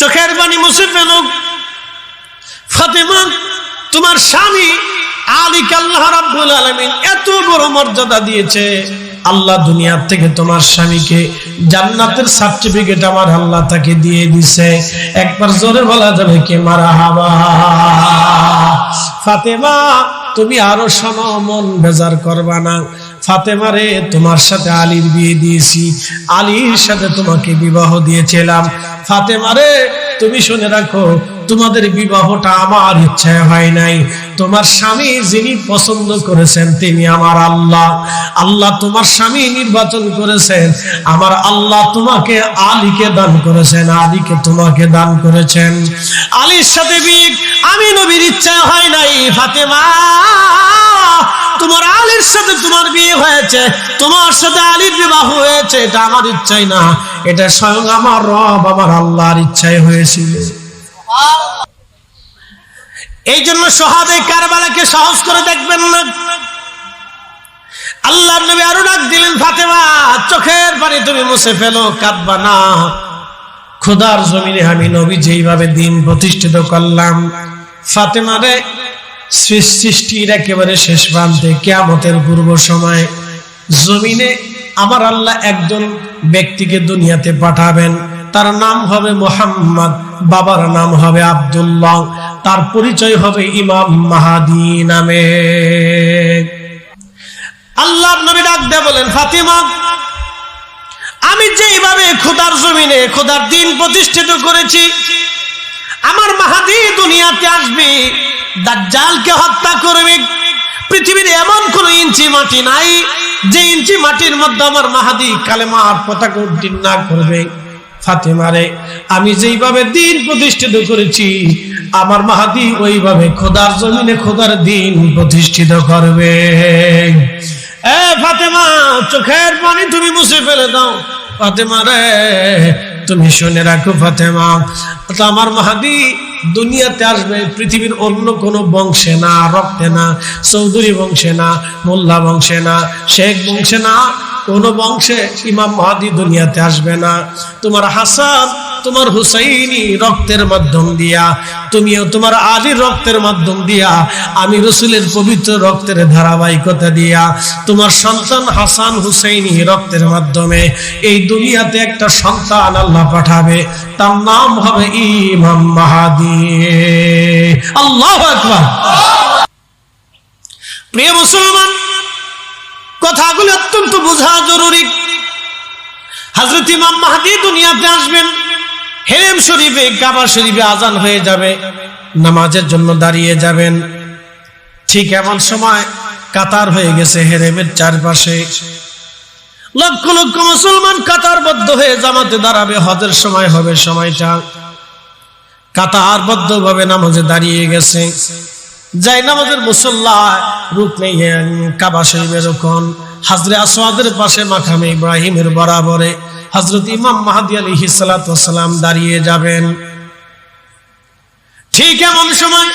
চোখের পানি মুছে ফেলো। ফাতেমা তোমার স্বামী আলীকে আল্লাহ রাব্বুল আলামিন এত বড় মর্যাদা দিয়েছে, আল্লাহ দুনিয়ার থেকে তোমার স্বামীকে জান্নাতের সার্টিফিকেট আমার আল্লাহ তাকে দিয়ে দিছে। একবার জোরে বলা যাবে কি মারহাবা। ফাতেমা তুমি আরো শোনো, মন বেজার করবা না। ফাতেমা রে তোমার সাথে আলীর বিয়ে দিয়েছি, আলীর সাথে তোমাকে বিবাহ দিয়েছিলাম। ফাতেমা রে তুমি শুনে রাখো, তোমাদের বিবাহটা আমার ইচ্ছায় হয় নাই, তোমার স্বামী যিনি পছন্দ করেছেন তিনি আমার আল্লাহ। আল্লাহ তোমার স্বামী নির্বাচন করেছেন, আমার আল্লাহ তোমাকে আলীকে দান করেছেন, আলীকে তোমাকে দান করেছেন। আলীর সাথে বিয়ে আমি নবীর ইচ্ছায় হয় নাই ফাতেমা, তোমার আলীর সাথে তোমার বিয়ে হয়েছে, তোমার সাথে আলীর বিবাহ হয়েছে, এটা আমার ইচ্ছাই না, এটা স্বয়ং আমার রব আমার আল্লাহর ইচ্ছায় হয়েছিল। এই জন্য শাহাদে কারবালাকে সহজ করে দেখবেন না। আল্লাহর নবী আরো ডাক দিলেন, ফাতেমা চোখের পানি তুমি মুছে ফেলো, কাঁদবা না। খোদার জমিনে আমি নবী যেইভাবে দিন প্রতিষ্ঠিত করলাম, ফাতেমারে সৃষ্টির একেবারে শেষ প্রান্তে কিয়ামতের পূর্ব সময় জমিনে আমার আল্লাহ একজন ব্যক্তিকে দুনিয়াতে পাঠাবেন, তার নাম হবে মুহাম্মদ, বাবার নাম হবে আব্দুল্লাহ, তার পরিচয় হবে ইমাম মাহদী নামে। আল্লাহর নবী ডাক দিয়ে বলেন, ফাতিমা আমি যেইভাবে খোদার জমিনে খোদার দিন প্রতিষ্ঠিত করেছি, আমার মাহদী দুনিয়াতে আসবে, দাজ্জালকে হত্যা করবে। পৃথিবীর এমন কোন ইঞ্চি মাটি নাই যে ইঞ্চি মাটির মধ্যে আমার মাহদী কালেমার পতাকা উড্ডীন না করবে। ফাতেমারে আমি যেইভাবে দিন প্রতিষ্ঠিত করেছি, আমার মাহদী ওইভাবে খোদার জমিনে খোদার দিন প্রতিষ্ঠিত করবে। এ ফাতেমা চোখের পানি তুমি মুছে ফেলে দাও। ফাতেমা রে তুমি শুনে রাখো ফাতেমা, আমার মাহদী দুনিয়াতে আসবে পৃথিবীর অন্য কোন বংশে না, রক্তে না, চৌধুরী বংশে না, মোল্লা বংশে না, শেখ বংশে না, কোন বংশে ইমাম মাহদী দুনিয়াতে আসবে না। তোমার হাসান তোমার হুসাইনি রক্তের মাধ্যম দিয়া, তুমিও তোমার আলীর রক্তের মাধ্যম দিয়া, আমি রাসূলের পবিত্র রক্তের ধারাবাহিকতা দিয়া তোমার সন্তান হাসান হুসাইনি রক্তের মাধ্যমে এই দুনিয়াতে একটা সন্তান আল্লাহ পাঠাবে, তার নাম হবে ইমাম মাহদী। আল্লাহু আকবার। প্রিয় মুসলমান, কথাগুলো অত্যন্ত বোঝা জরুরি। হযরত ইমাম মাহদী দুনিয়াতে আসবেন, হেরেম শরীফে কাবা শরীফে আজান হয়ে যাবে, নামাজের জন্য দাঁড়িয়ে যাবেন। ঠিক এমন সময় কাতার হয়ে গেছে হেরেমের চারপাশে, লক্ষ লক্ষ মুসলমান কাতারবদ্ধ হয়ে জামাতে দাঁড়াবে, হজের সময় হবে সময়টা, কাতারবদ্ধ ভাবে নামাজে দাঁড়িয়ে গেছে। যাই নামাজের মুসল্লা রুকনে কাবা শরীফের রুকন হাজরে আসওয়াদের পাশে মাকামে ইব্রাহিমের বরাবরে হযরত ইমাম মাহদী আলাইহিস সালাতু ওয়াস সালাম দাঁড়িয়ে যাবেন। ঠিক এমন সময়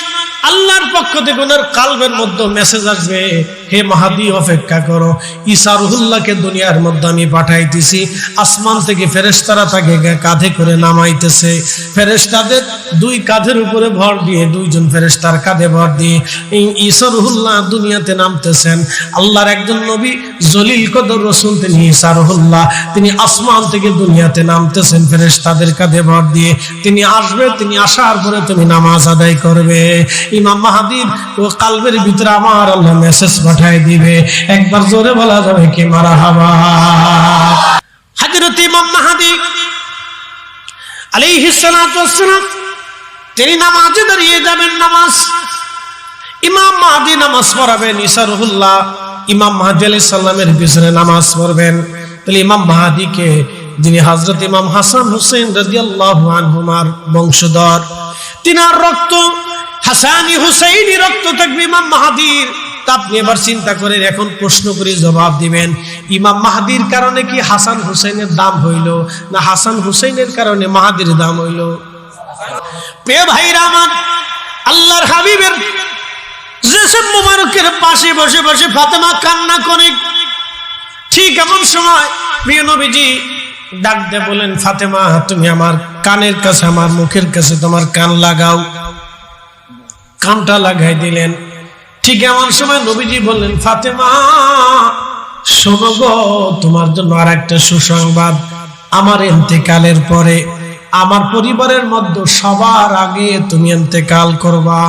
আল্লাহর পক্ষ থেকে ওনার কালবের মধ্যে মেসেজ আসবে, হে মাহদী অপেক্ষা করো, ঈসা রুহুল্লাহকে দুনিয়ার মধ্যে আমি পাঠাইতেছি। আসমান থেকে ফেরেশতারা তাকে কাঁধে করে নামাইতেছে, ফেরেশতাদের দুই কাঁধের উপরে ভর দিয়ে, দুইজন ফেরেশতার কাঁধে ভর দিয়ে ঈসা রুহুল্লাহ দুনিয়াতে নামতেছেন। আল্লাহর একজন নবী জলিল কদর রাসূল তিনি ঈসা রুহুল্লাহ, তিনি আসমান থেকে দুনিয়াতে নামতেছেন ফেরেশতাদের কাঁধে ভর দিয়ে। তিনি আসবে, তিনি আসার পরে তুমি নামাজ আদায় করবে। ইমাম মাহদীর ও কালবের ভিতরে আমার আল্লাহ মেসেজ পাঠিয়ে দিবে। একবার জোরে বলা যাবে কি মারহাবা। হযরত ইমাম মাহদী আলাইহিস সালাতু ওয়াস সালাম তিনি নামাজে দাঁড়িয়ে যাবেন। নামাজ ইমাম মাহদী নামাজ পড়াবেন, ঈসা রুহুল্লাহ ইমাম মাহদী আলাইহিস সালামের পিছনে নামাজ পড়বেন। তাহলে ইমাম মাহদীকে, যিনি হযরত ইমাম হাসান হুসাইন রাদিয়াল্লাহু আনহুমার বংশধর, তিনার রক্ত হাসানি হুসাইনি রক্ত থাকবে ইমাম মাহদীর। আপনি এবার চিন্তা করেন, এখন প্রশ্ন করে জবাব দিবেন, ইমাম মাহদীর কারণে কি হাসান হুসাইনের দাম হইল, না হাসান হুসাইনের কারণে মাহদীর দাম হইল? প্রিয় ভাইরা আমার, আল্লাহর হাবিবের জেসব মুবারকের পাশে বসে বসে ফাতেমা কান্না করে। ঠিক এমন সময় প্রিয় নবীজি ডাক দিয়ে বলেন, ফাতেমা তুমি আমার কানের কাছে, আমার মুখের কাছে তোমার কান লাগাও। কানটা লাগাই দিলেন। ঠিক এমন সময় নবীজি বললেন, ফাতেমা শোনো গো, তোমার জন্য আর একটা সুসংবাদ, আমার ইন্তেকালের পরে আমার পরিবারের মধ্যে সবার আগে তুমি ইন্তেকাল করবা।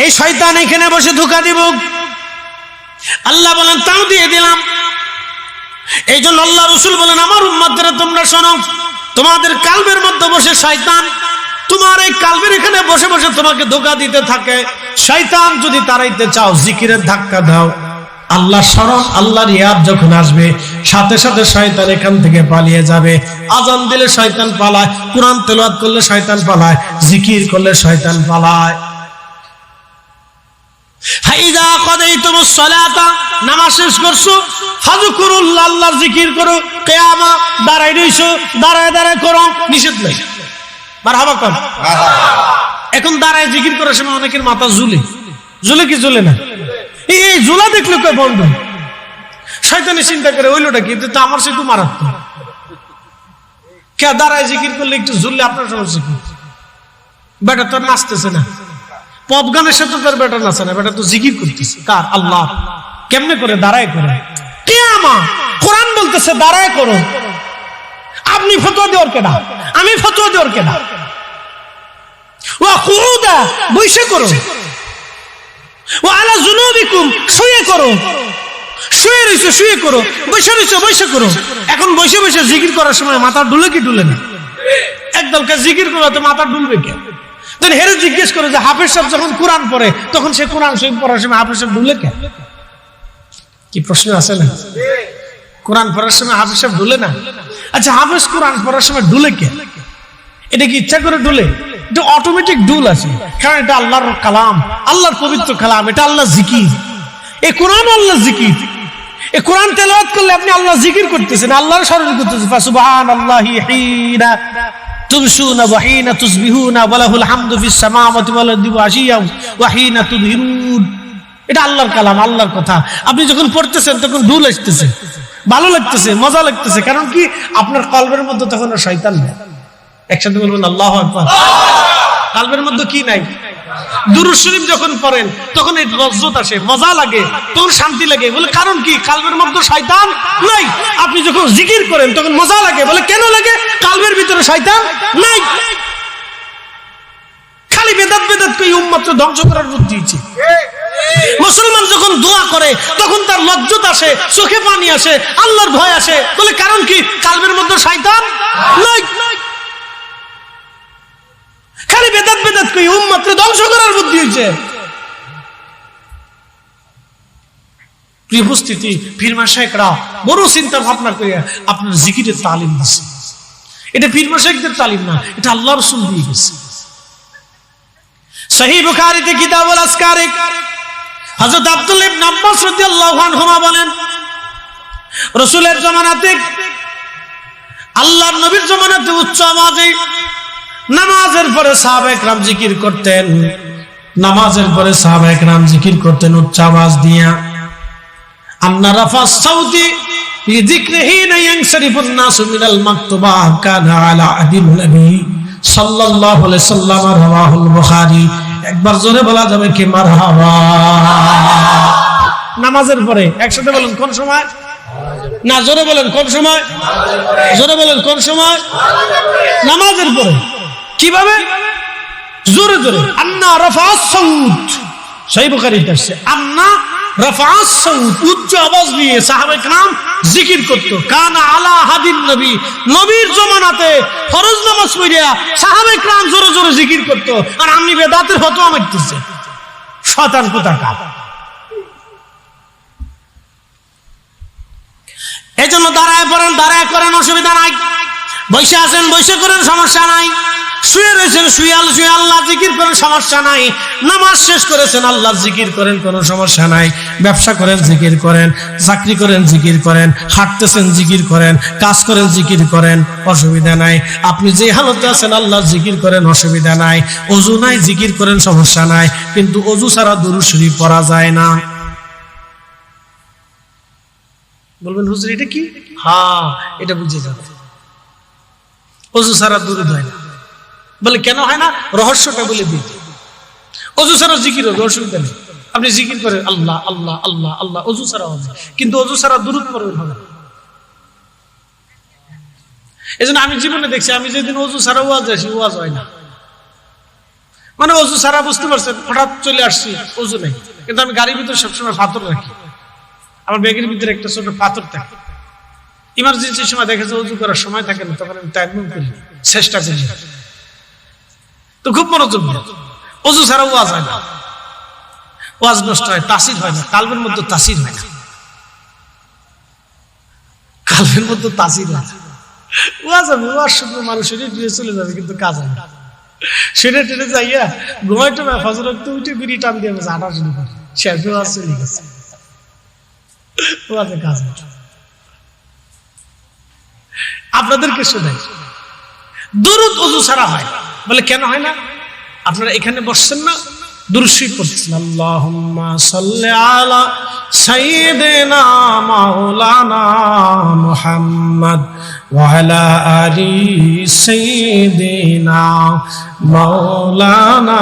এই শয়তান এখানে বসে ধোঁকা দিব। আল্লাহ বলেন তাও দিয়ে দিলাম। এই জন্য আল্লাহ রাসূল বলেন, আমার উম্মতরা তোমরা শোনো, তোমাদের কালবের মধ্যে বসে শয়তান তোমার এই কালবের এখানে বসে বসে তোমাকে ধোঁকা দিতে থাকে। শয়তান যদি তাড়াইতে চাও, জিকিরের ধাক্কা দাও। আল্লাহ স্মরণ, আল্লাহর ইয়াদ যখন আসবে, সাথে সাথে শয়তান এখান থেকে পালিয়ে যাবে। আজান দিলে শয়তান পালায়, কোরআন তেলাওয়াত করলে শয়তান পালায়, জিকির করলে শয়তান পালায়। হাইদা কাদাইতুমুস সালাতা, নামাজ শেষ করছো, ফাযকুরুল্লাহ, আল্লাহর জিকির করো। কিয়ামা, দাঁড়াই রইছো, দাঁড়ায় দাঁড়ায় করো, নিষেধ নাই। মারহাবা কর। এখন দাঁড়ায় জিকির করার সময় অনেকের মাথা ঝুলে, ঝুলে কি ঝুলে না? এই ঝুলা দেখলে কই বন্ধ, শয়তানি চিন্তা করে ওইলোটা কি, তো আমার সে তো মারাত্মক। কে দাঁড়ায় জিকির করলে একটু ঝুললে আপনার সমস্যা কি? বেটা তো নাচতেছে না, পপ গানের সাথে তোর বেটা নাচে না, বেটা তো জিকির করতেছে। কার? আল্লাহ। কেমনে করে? দাঁড়ায় করে। কিয়ামা, কোরআন বলতেছে দাঁড়ায় করো। আপনি ফতোয়া দেওয়ার কেডা? আমি ফতোয়া দেওয়ার কেডা? ওয়া কুউদা, বসে করো। ওয়া আলা জুনুবিকুম, শুয়ে করো। শুয়ে রইছো, শুয়ে করো। বসে রইছো, বসে করো। এখন বসে বসে জিকির করার সময় মাথা ডুলে কি ডুলে না? একদলকে জিকির করাতে মাথা ডুলবে কে? তখন হেরে জিজ্ঞেস করে যে হাফেজ সাহেব যখন কোরআন পড়ে, তখন সে কোরআন শরীফ পড়ার সময় হাফেজ সাহেব ডুলে কে? কি প্রশ্ন আছে না? কোরআন পড়ার সময় হাফেজ সাহেব ডুলে না? আচ্ছা, হাফেজ কোরআন পড়ার সময় ডুলে কে? এটা কি ইচ্ছা করে ডুলে? এটা অটোমেটিক ডুল আছে, কারণ এটা আল্লাহর কালাম, আল্লাহর পবিত্র কালাম, এটা আল্লাহর জিকির। এই কোরআন আল্লাহর জিকির। এই কোরআন তেলাওয়াত করলে আপনি আল্লাহ জিকির করতেছেন, আল্লাহর স্মরণ করতেছেন। ফাসুবহানাল্লাহি হিনা তুমশুনা ওয়া হিনা তুসবিহুনা ওয়া লাহুল হামদু ফিস সামাওয়াতি ওয়াল আরদি ওয়া আশিয়াম ওয়া হিনা তুযহিরুন। এটা আল্লাহর কালাম, আল্লাহর কথা। আপনি যখন পড়তেছেন তখন ডুল আসতেছে, ভালো লাগতেছে, মজা লাগতেছে। কারণ কি? আপনার কলবের মধ্যে তখন শয়তান নেই। একসাথে বলবেন আল্লাহু আকবার। কলবের মধ্যে কি নাই? দুরূদ শরীফ যখন পড়েন তখন এই লজ্জত আসে, মজা লাগে, তখন শান্তি লাগে। বলে কারণ কি? কলবের মধ্যে শয়তান নাই। আপনি যখন জিকির করেন তখন মজা লাগে। বলে কেন লাগে? কলবের ভিতরে শয়তান নাই। খালি বেদাত বেদাত কই উম্মতকে ধ্বংস করার বুদ্ধি হচ্ছে। মুসলমান যখন দোয়া করে তখন তার লজ্জত আসে, চোখে পানি আসে, আল্লাহর ভয় আসে। বলে কারণ কি? কলবের মধ্যে শয়তান নাই। খালি বেদাত বেদাত কই উম্মতকে ধ্বংস করার বুদ্ধি হচ্ছে। প্রিয় উপস্থিতি, পীর মাশায়েখরা বড় চিন্তা ভাবনা করে আপনার জিকিরের তালিম দিচ্ছে। এটা পীর মাশায়েখদের তালিম না, এটা আল্লাহ রাসূল দিয়ে গেছে। সহিহ বুখারীতে কিতাবুল আজকারে হযরত আব্দুল্লাহ ইবনে আব্বাস রাদিয়াল্লাহু আনহুমা বলেন, রাসূলের জামানাতে, আল্লাহর নবীর জামানাতে উচ্চ আওয়াজে নামাজের পরে সাহাবায়ে কেরাম জিকির করতেন। নামাজের পরে সাহাবায়ে কেরাম জিকির করতেন উচ্চ আওয়াজ দিয়া। আন্না রাফাস সাউতি বিযিকরিহি ইয়ানসারিফুন নাসু মিনাল মাকতুবা কানা আলা আদিন নবী সাল্লাল্লাহু আলাইহি সাল্লাম। রাওয়াহুল বুখারী। একবার জোরে বলা যাবে কি মারহাবা? নামাজের পরে একসাথে বলেন কোন সময়? না, জোরে বলেন কোন সময়? জোরে বলেন কোন সময়? নামাজের পরে। কিভাবে? জোরে জোরে। আন্না রাফাস সাউত, সহিহ বুখারীতে আছে, আন্না রাফাস সাউত, উচ্চ আওয়াজ দিয়ে সাহাবায়ে কেরাম জিকির করত। কানা আলা হাদিন নবী, নবীর জামানাতে ফরজ নামাজ পড়িয়া সাহাবায়ে কেরাম জোরে জোরে জিকির করত। আর আপনি বেদাতের ফতোয়া মারতেছেন, শয়তান কোথাকার। এজন্য দাঁড়ায় পড়েন, দাঁড়ায় করেন, অসুবিধা নাই। বসে আছেন, বসে করেন, সমস্যা নাই। শুয়ে রয়েছেন, শুয়ে আল্লাহ জিকির করেন, সমস্যা নাই। নামাজ শেষ করেছেন, আল্লাহ জিকির করেন, কোনো সমস্যা নাই। ব্যবসা করেন, জিকির করেন। চাকরি করেন, জিকির করেন। হাঁটতেছেন, জিকির করেন। কাজ করেন, জিকির করেন, অসুবিধা নাই। আপনি যে হালতে আছেন আল্লাহ জিকির করেন, অসুবিধা নাই। ওযু নাই, জিকির করেন, সমস্যা নাই। কিন্তু ওযু ছাড়া দুরূদ শরীফ পড়া যায় না। বলবেন হুজুর এটা কি? হ্যাঁ, এটা বুঝে যাবে। ওযু ছাড়া দুরূদ হয় না। বলে কেন হয় না? রহস্যটা বলে দিই। ওযু ছাড়া জিকির হবে, অসুবিধা নেই। আপনি জিকির করেন আল্লাহ আল্লাহ আল্লাহ আল্লাহ, ওযু ছাড়া হবে, কিন্তু ওযু ছাড়া দুরূদ পড়বেন হবে। এজন্য আমি জীবনে দেখছি, আমি যেদিন ওযু ছাড়া ওয়াজ আসি, ওয়াজ হয় না। মানে ওযু ছাড়া, বুঝতে পারছেন, হঠাৎ চলে আসছি, ওযু নেই, কিন্তু আমি গাড়ির ভিতরে সবসময় পাথর রাখি। আমার ব্যাগের ভিতরে একটা ছোট পাথর থাকে। ইমার্জেন্সির সময় দেখেছে ওযু করার সময় থাকে না, তখন আমি তায়াম্মুম করি, চেষ্টা করি। তো খুব মনোযোগ দেন। ওযু ছাড়া ওয়াজ হয় না, ওয়াজ নষ্ট হয়, তাসির হয় না, কালবের মধ্যে তাসির হয় না, কালবের মধ্যে তাসির হয় না। ওয়াজ হবে, ওয়াজ শুনবে, মানুষের দিয়ে চলে যাবে, কিন্তু কাজ হয় না। সেটা টেনে যাইয়া ঘুমাইতে না, ফজর তো উঠে বিড়ি টান দিয়ে গেছে, আটা শুরু করে শেষ ওয়াজ চলে গেছে, ওয়াজে কাজ হয়। আপনাদেরকে শোনাই, দুরূদ ওযু ছাড়া হয়। বলে কেন হয় না? আপনারা এখানে বসছেন না, দুরূদ শরীফ পড়তেছেন, আল্লাহুম্মা সাল্লি আলা সাইয়্যিদিনা মাওলানা মুহাম্মদ ওয়া আলা আলি সাইয়্যিদিনা মাওলানা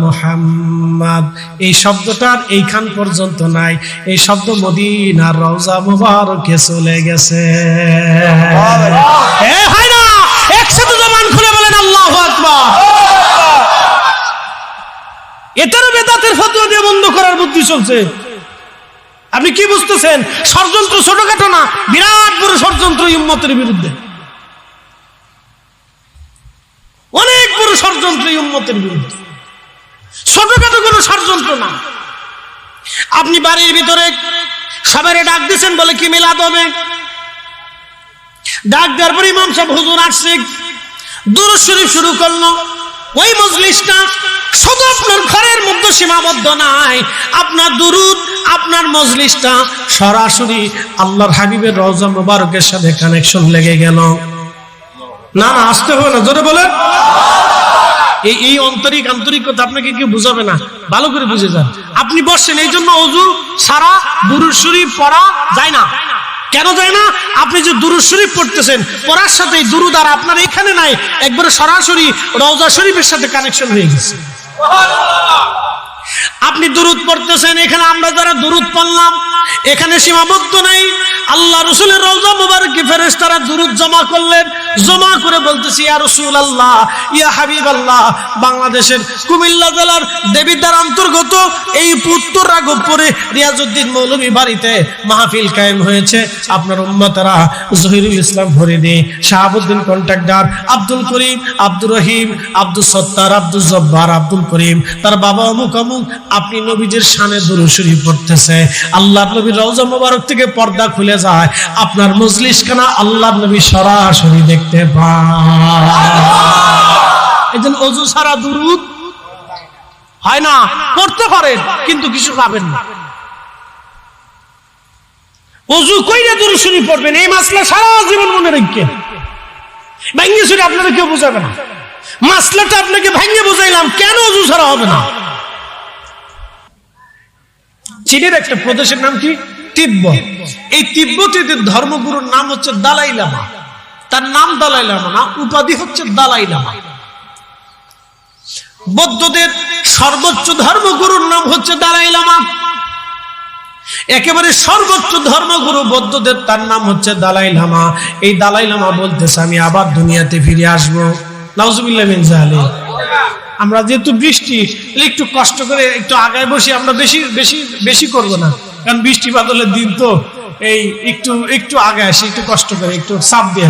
মুহাম্মদ। এই শব্দটার এইখান পর্যন্ত নাই, এই শব্দ মদিনার রওজা মুবারকে চলে গেছে। হয় না? একসাথে জবান খুলে বলেন আল্লাহু আকবার। এটারও বেদাতের ফতোয়া দিয়ে বন্ধ করার বুদ্ধি চলছে। আপনি কি বুঝতেছেন? ষড়যন্ত্র ছোটখাটো না, বিরাট বড় ষড়যন্ত্র উম্মতের বিরুদ্ধে, অনেক বড় ষড়যন্ত্র উম্মতের বিরুদ্ধে, ছোটখাটো কোনো ষড়যন্ত্র না। আপনি বাড়ির ভিতরে সবারে ডাক দিচ্ছেন, বলে কি মিলাদ হবে, ডাক দেওয়ার পর ইমাম সাহেব হুজুর আসছে, দুরূদ শরীফ শুরু করলো। ওই মজলিসটা শুধু আপনার ঘরের মধ্যে সীমাবদ্ধ নাই, আপনার দুরূদ, আপনার মজলিসটা সরাসরি আল্লাহর হাবিবের রওজা মুবারকের সাথে কানেকশন লেগে গেল। না না, আসতে হবে না, জোরে বলেন। এই আন্তরিকতা আপনাকে কেউ বুঝাবে না, ভালো করে বুঝে যান। আপনি বসছেন, এই জন্য ওযু সারা দুরূদ শরীফ পড়া যায় না। কেন যায় না? আপনি যে দুরূদ শরীফ পড়তেছেন, পড়ার সাথে দুরূদ আর আপনার এখানে নাই, একবারে সরাসরি রওজা শরীফের সাথে কানেকশন হয়ে গেছে। আপনি দুরূদ পড়তেছেন, এখানে আমরা যারা দুরূদ পড়লাম, এখানে সীমাবদ্ধ নাই, আল্লাহ রাসূলের রওজা মুবারকে ফেরেশতারা দুরূদ জমা করলেন, জমা করে বলতেছি, ইয়া রাসূলুল্লাহ, ইয়া হাবিবাল্লাহ, বাংলাদেশের কুমিল্লা জেলার দেবিদ্বার অন্তর্গত এই উত্তর রাঘবপুরে রিয়াজউদ্দিন মৌলভী বাড়িতে মাহফিল কায়েম হয়েছে। আপনার উম্মতরা জহিরুল ইসলাম ফরিদি, শাহাবুদ্দিন কন্ট্রাক্টর, আব্দুল করিম, আব্দুর রহিম, আব্দুল সত্তার, আব্দুল জব্বার, আব্দুল করিম, তার বাবা অমুক অমুক, আপনি নবীজির শানে দুরূদ শরীফ পড়তেছে। আল্লাহর নবীর রওজা মুবারক থেকে পর্দা খুলে যায়, আপনার মজলিস খানা আল্লাহর নবী সরাসরি দেখতে পায়। এজন্য ওযু ছাড়া দুরূদ হয় না। পড়তে পারেন কিন্তু কিছু পাবেন না। ওযু কইরা দুরূদ শরীফ পড়বেন, এই মাসলা সারা জীবন মনে রাখবেন। ভাঙ্গে চুরে আপনারা কেউ বুঝাবে না, মাসলাটা আপনাকে ভাঙ্গে বুঝাইলাম, কেন ওযু ছাড়া হবে না। চীনের একটা প্রদেশের নাম কি? তিব্বত। এই তিব্বতীদের ধর্মগুরুর নাম হচ্ছে দালাই লামা। তার নাম দালাই লামা না, উপাধি হচ্ছে দালাই লামা। বৌদ্ধদের সর্বোচ্চ ধর্মগুরুর নাম হচ্ছে দালাই লামা। একেবারে সর্বোচ্চ ধর্মগুরু বৌদ্ধদের, তার নাম হচ্ছে দালাই লামা। এই দালাই লামা বলতেছে, আমি আবার দুনিয়াতে ফিরে আসবো। নাউজুবিল্লাহ মিন যালিক। আমরা যেহেতু বৃষ্টি, একটু কষ্ট করে একটু আগায় বসি, আমরা বেশি বেশি বেশি করবো না, কারণ বৃষ্টি বাদলের দিন তো, এই একটু আগে আসি, একটু কষ্ট করে, একটু চাপ দিয়ে।